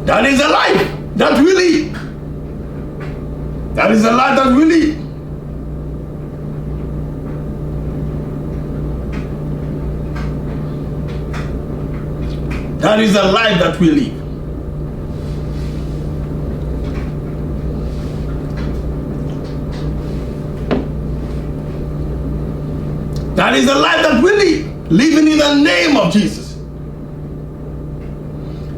That is the life that we live. That is the life that we live. That is the life that we live. That is the life that we live, living in the name of Jesus.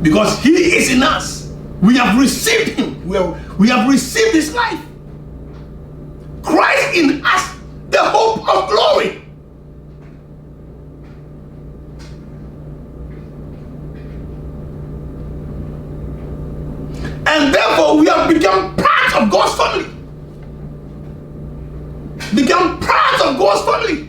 Because He is in us. We have received Him. We have received His life. Christ in us, the hope of glory. And therefore we have become part of God's family. Become part of God's family.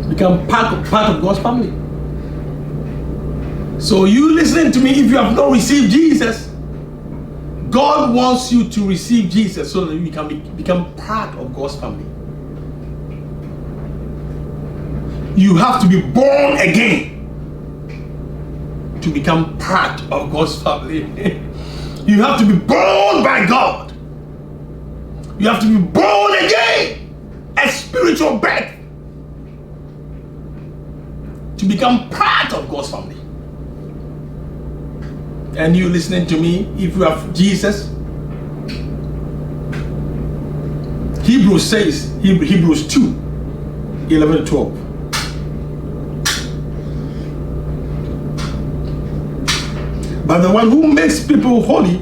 Become part of God's family. So you listening to me, if you have not received Jesus, God wants you to receive Jesus so that you can become part of God's family. You have to be born again to become part of God's family. You have to be born by God. You have to be born again, a spiritual birth, to become part of God's family. And you listening to me, if you have Jesus, Hebrews says, Hebrews 2, 11 and 12. But the one who makes people holy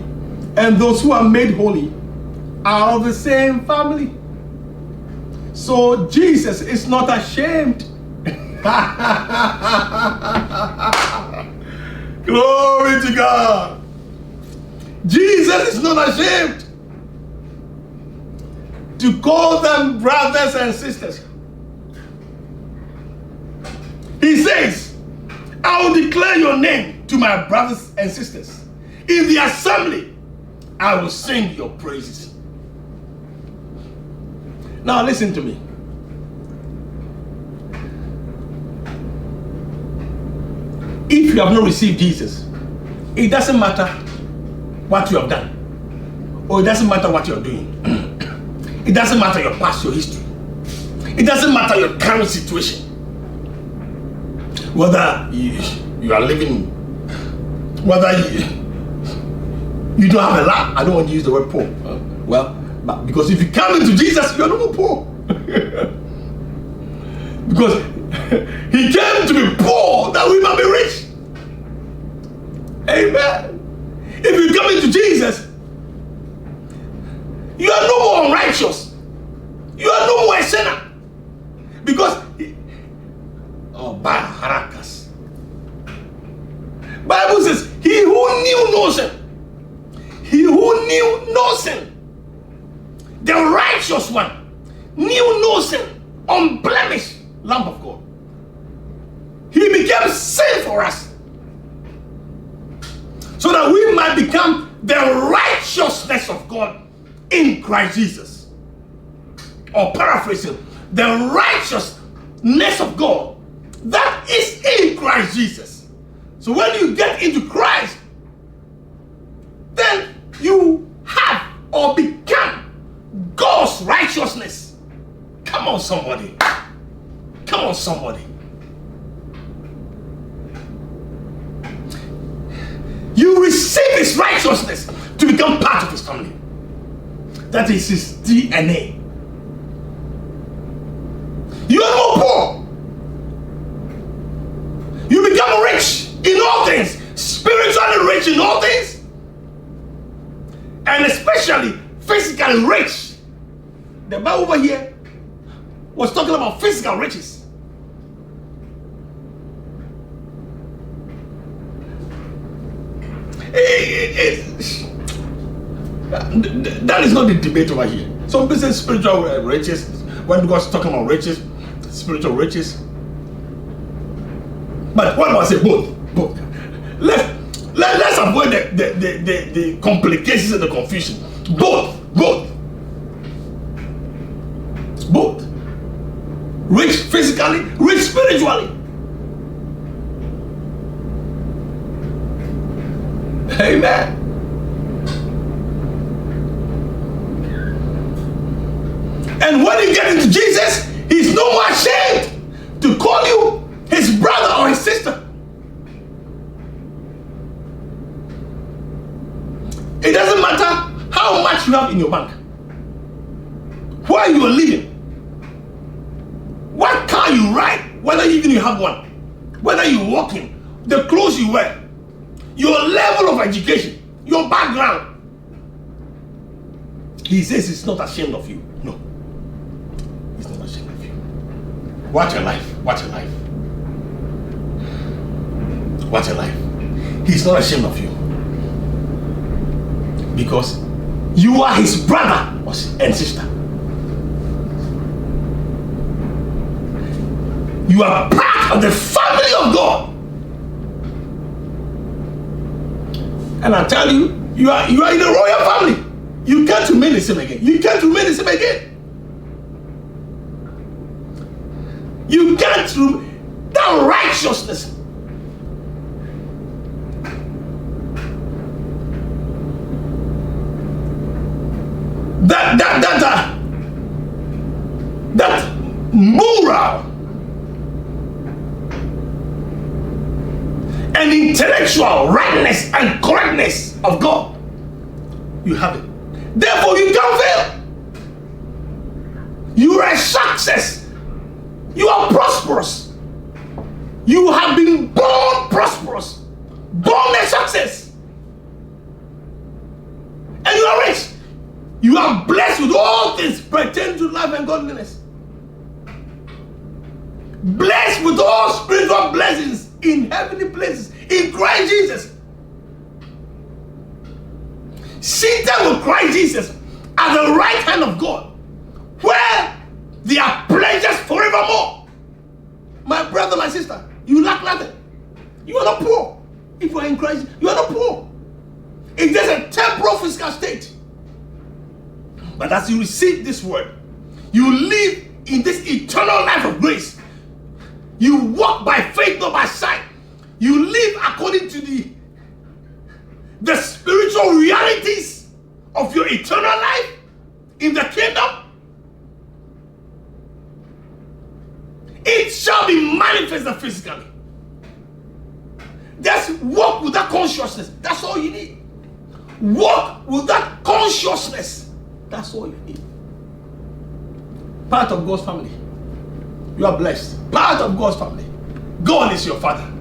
and those who are made holy are of the same family. So Jesus is not ashamed. Glory to God. Jesus is not ashamed to call them brothers and sisters. He says, I will declare your name to my brothers and sisters. In the assembly, I will sing your praises. Now listen to me. If you have not received Jesus, it doesn't matter what you have done, or it doesn't matter what you are doing. It doesn't matter your past, your history. It doesn't matter your current situation. Whether you are living, whether you don't have a lot. I don't want to use the word poor. But because if you come into Jesus, you are no more poor. Because He came to be poor that we might be rich. Amen. If you come into Jesus, you are no more unrighteous. You are no more a sinner. Because Harakas. Bible says, he who knew no sin. He who knew no sin. The righteous one knew no sin. Unblemished Lamb of God. He became sin for us, so that we might become the righteousness of God in Christ Jesus. Or paraphrasing, the righteousness of God that is in Christ Jesus. So when you get into Christ, then you have or become God's righteousness. Come on, somebody. Come on, somebody. You receive His righteousness to become part of His family. That is His DNA. You are no poor. You become rich in all things, spiritually rich in all things, and especially physically rich. The Bible over here was talking about physical riches. That is not the debate over here. Some people say spiritual riches. When God's talking about riches, spiritual riches. But what do I say? Both. Let's avoid the complications and the confusion. Both. Rich physically, rich spiritually. Amen. And when you get into Jesus, he's no more ashamed to call you his brother or his sister. It doesn't matter how much you have in your bank, where you are living, what car you ride, whether even you have one, whether you're walking, the clothes you wear, your level of education, your background. He says he's not ashamed of you. No, he's not ashamed of you. Watch your life. Watch your life. Watch your life. He's not ashamed of you. Because you are his brother and sister. You are part of the family of God. And I tell you, you are in the royal family. You can't remain the same again. You can't remain the same again. You can't that righteousness. That moral and intellectual rightness and correctness of God, you have it. Therefore, you can't fail. You are a success. You are prosperous. You have been born prosperous, born a success, and you are rich. You are blessed with all things pertaining to life and godliness. Blessed with all spiritual blessings in heavenly places in Christ Jesus. Seated with Christ Jesus at the right hand of God, where there are pleasures forevermore. My brother, my sister, you lack nothing. You are not poor. If you are in Christ, you are not poor. It's just a temporal physical state. But as you receive this word, you live in this eternal life of grace. You walk by faith, not by sight. You live according to the spiritual realities of your eternal life in the kingdom. It shall be manifested physically. Just walk with that consciousness. That's all you need. Walk with that consciousness. That's all you need. Part of God's family. You are blessed. Part of God's family. God is your father.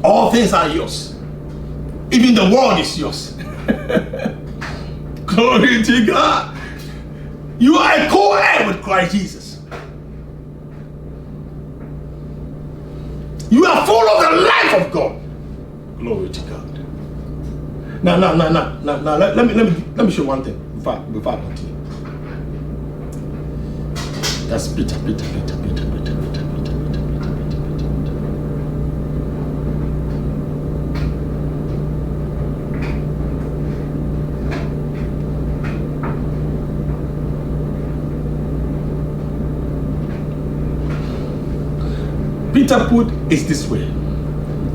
All things are yours. Even the world is yours. Glory to God. You are a co-heir with Christ Jesus. You are full of the life of God. Glory to God. Now, let me show one thing before I continue. That's Peter. Peter put it this way.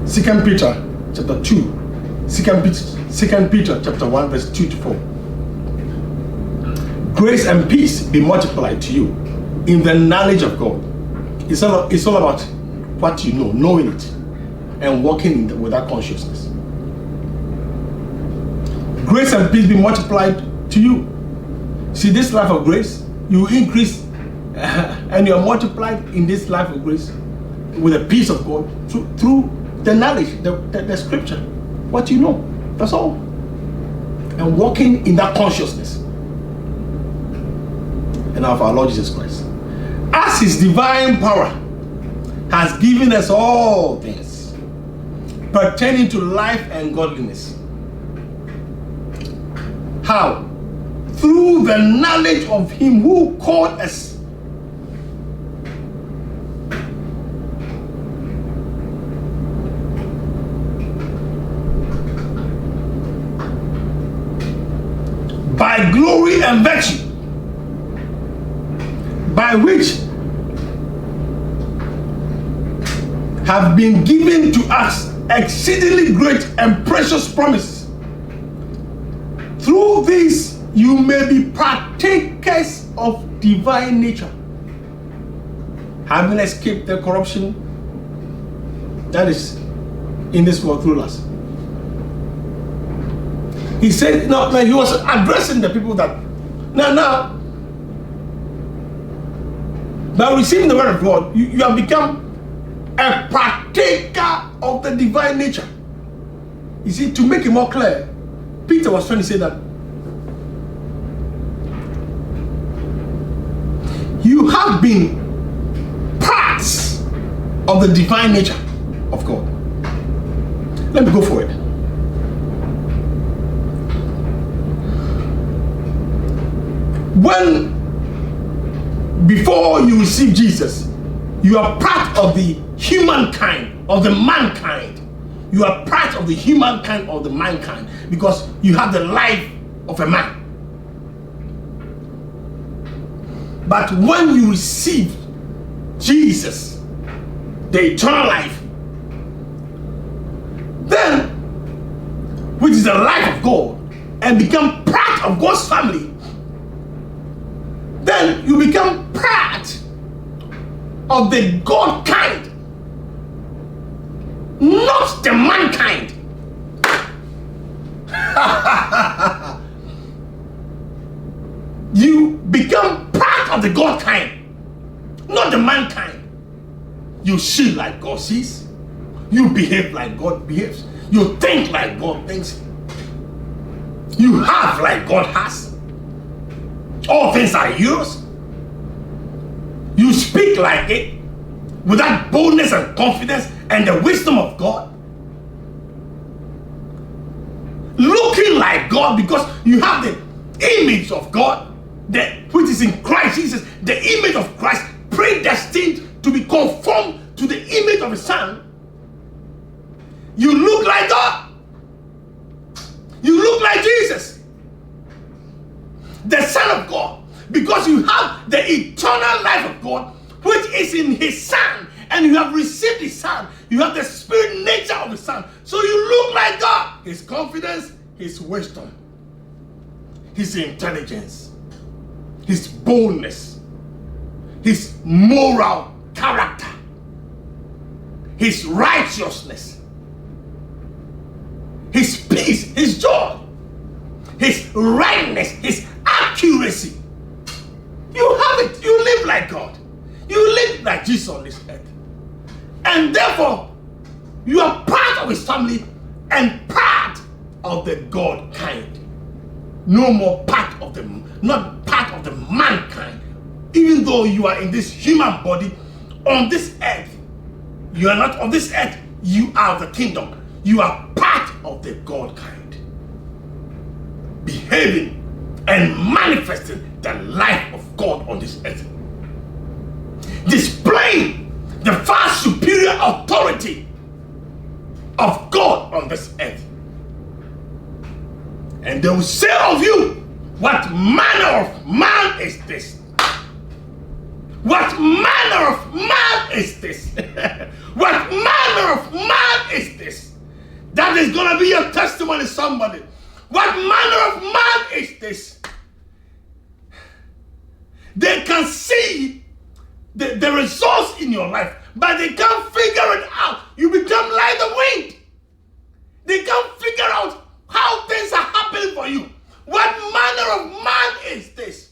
2 Peter chapter 2. 2 Peter chapter 1 verse 2 to 4. Grace and peace be multiplied to you in the knowledge of God. It's all about what you know, knowing it, and walking with that consciousness. Grace and peace be multiplied to you. See, this life of grace, you increase and you are multiplied in this life of grace with the peace of God through the knowledge, the scripture, what you know. That's all. And walking in that consciousness. And of our Lord Jesus Christ. As his divine power has given us all things pertaining to life and godliness. How? Through the knowledge of him who called us. by glory and virtue, by which have been given to us exceedingly great and precious promises. Through these you may be partakers of divine nature, having escaped the corruption that is in this world through us. He said, no, he was addressing the people that now by receiving the word of God, you have become a partaker of the divine nature. You see, to make it more clear, Peter was trying to say that you have been parts of the divine nature of God. Let me go for it. When, before you receive Jesus, you are part of the humankind, of the mankind. You are part of the humankind of the mankind because you have the life of a man. But when you receive Jesus, the eternal life, then, which is the life of God, and become part of God's family, then you become part of the God kind, not the mankind. You become part of the God kind, not the mankind. You see like God sees. You behave like God behaves. You think like God thinks. You have like God has. All things are yours. You speak like it with that boldness and confidence and the wisdom of God. Looking like God because you have the image of God, which is in Christ Jesus, the image of Christ, predestined to be conformed to the image of His Son. You look like God. You look like Jesus, the Son of God, because you have the eternal life of God, which is in His Son, and you have received His Son. You have the spirit nature of His Son. So you look like God. His confidence, His wisdom, His intelligence, His boldness, His moral character, His righteousness, His peace, His joy, His rightness, His accuracy. You have it. You live like God. You live like Jesus on this earth. And therefore, you are part of His family and part of the God kind. No more part of the, not part of the mankind. Even though you are in this human body on this earth, you are not of this earth, you are of the kingdom. You are part of the God kind, behaving and manifesting the life of God on this earth, displaying the far superior authority of God on this earth. And they will say of you, what manner of man is this? What manner of man is this? What manner of man is this? That is going to be your testimony, somebody. What manner of man is this? They can see the results in your life, but they can't figure it out. You become like the wind. They can't figure out how things are happening for you. What manner of man is this?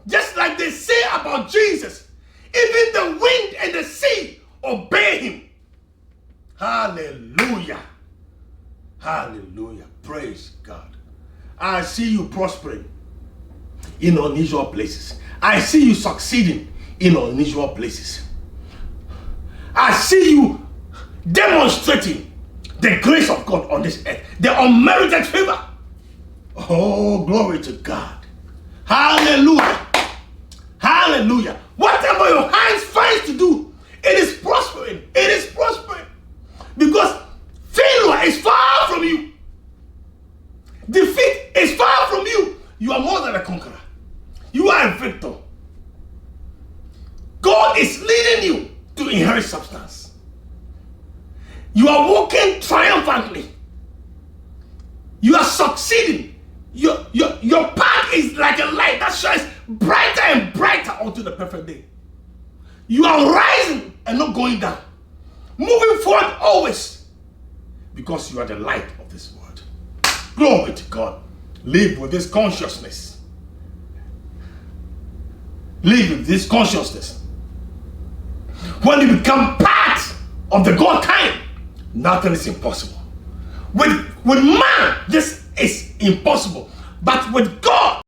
Just like they say about Jesus, even the wind and the sea obey Him. Hallelujah. Hallelujah. Praise God. I see you prospering in unusual places. I see you succeeding in unusual places. I see you demonstrating the grace of God on this earth, the unmerited favor. Oh, glory to God. Hallelujah. Hallelujah. Whatever your hands finds to do, it is prospering. It is prospering. Because failure is far from you. Defeat is far from you. You are substance. You are walking triumphantly. You are succeeding. Your path is like a light that shines brighter and brighter unto the perfect day. You are rising and not going down. Moving forward always. Because you are the light of this world. Glory to God. Live with this consciousness. Live with this consciousness. When you become part of the God kind, nothing is impossible. With man, this is impossible. But with